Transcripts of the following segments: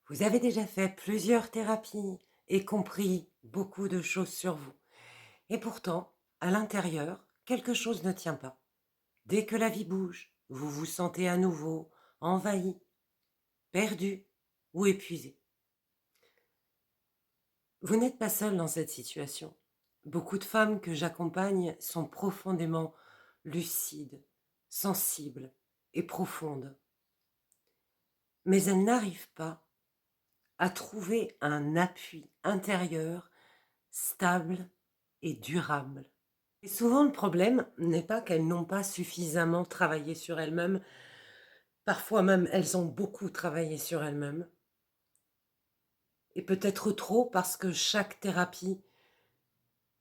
Vous avez déjà fait plusieurs thérapies et compris beaucoup de choses sur vous. Et pourtant, à l'intérieur, quelque chose ne tient pas. Dès que la vie bouge, vous vous sentez à nouveau envahi, perdu ou épuisé. Vous n'êtes pas seul dans cette situation. Beaucoup de femmes que j'accompagne sont profondément lucides, sensibles et profondes. Mais elles n'arrivent pas à trouver un appui intérieur stable et durable. Et souvent, le problème n'est pas qu'elles n'ont pas suffisamment travaillé sur elles-mêmes. Parfois même, elles ont beaucoup travaillé sur elles-mêmes. Et peut-être trop parce que chaque thérapie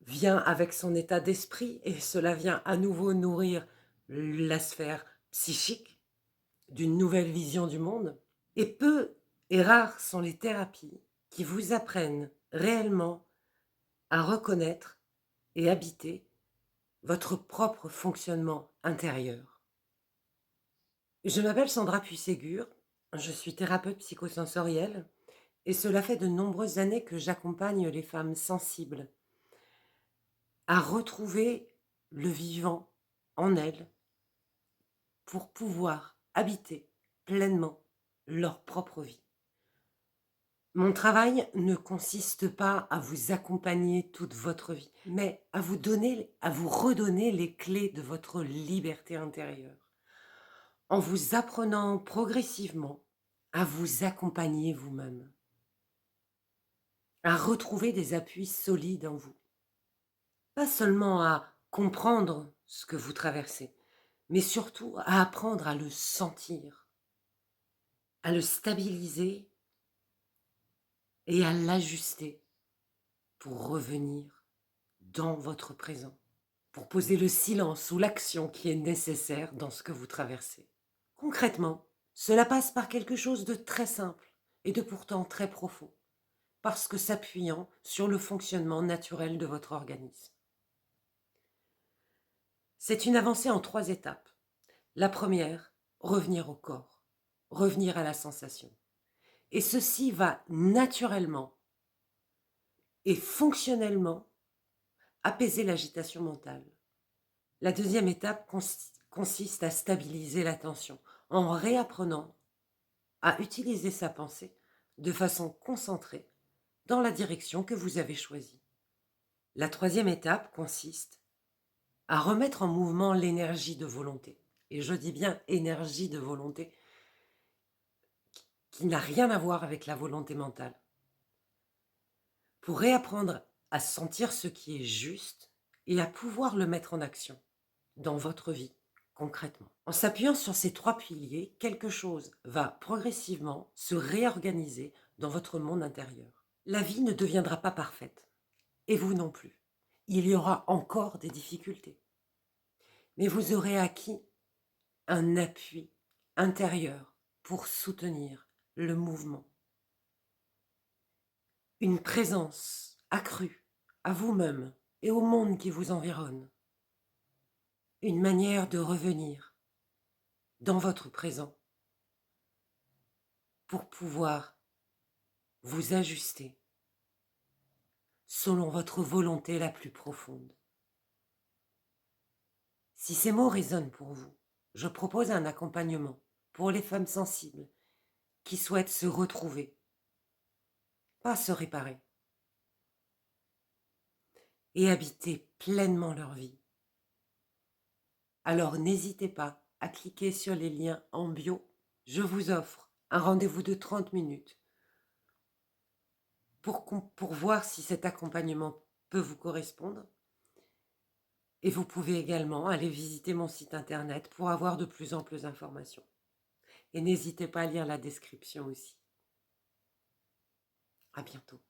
vient avec son état d'esprit et cela vient à nouveau nourrir la sphère psychique d'une nouvelle vision du monde. Et peu et rares sont les thérapies qui vous apprennent réellement à reconnaître et habiter votre propre fonctionnement intérieur. Je m'appelle Sandra Puisségur, je suis thérapeute psychosensorielle et cela fait de nombreuses années que j'accompagne les femmes sensibles à retrouver le vivant en elles pour pouvoir habiter pleinement leur propre vie. Mon travail ne consiste pas à vous accompagner toute votre vie, mais à vous redonner les clés de votre liberté intérieure, en vous apprenant progressivement à vous accompagner vous-même, à retrouver des appuis solides en vous. Pas seulement à comprendre ce que vous traversez, mais surtout à apprendre à le sentir, à le stabiliser et à l'ajuster pour revenir dans votre présent, pour poser le silence ou l'action qui est nécessaire dans ce que vous traversez. Concrètement, cela passe par quelque chose de très simple et de pourtant très profond, parce que s'appuyant sur le fonctionnement naturel de votre organisme. C'est une avancée en 3 étapes. La première, revenir au corps, revenir à la sensation. Et ceci va naturellement et fonctionnellement apaiser l'agitation mentale. La deuxième étape consiste à stabiliser l'attention en réapprenant à utiliser sa pensée de façon concentrée dans la direction que vous avez choisie. La troisième étape consiste à remettre en mouvement l'énergie de volonté. Et je dis bien énergie de volonté qui n'a rien à voir avec la volonté mentale. Pour réapprendre à sentir ce qui est juste et à pouvoir le mettre en action dans votre vie, concrètement. En s'appuyant sur ces 3 piliers, quelque chose va progressivement se réorganiser dans votre monde intérieur. La vie ne deviendra pas parfaite, et vous non plus. Il y aura encore des difficultés. Mais vous aurez acquis un appui intérieur pour soutenir le mouvement. Une présence accrue à vous-même et au monde qui vous environne. Une manière de revenir dans votre présent pour pouvoir vous ajuster selon votre volonté la plus profonde. Si ces mots résonnent pour vous, je propose un accompagnement pour les femmes sensibles qui souhaitent se retrouver, pas se réparer, et habiter pleinement leur vie. Alors n'hésitez pas à cliquer sur les liens en bio. Je vous offre un rendez-vous de 30 minutes pour voir si cet accompagnement peut vous correspondre. Et vous pouvez également aller visiter mon site internet pour avoir de plus amples informations. Et n'hésitez pas à lire la description aussi. À bientôt.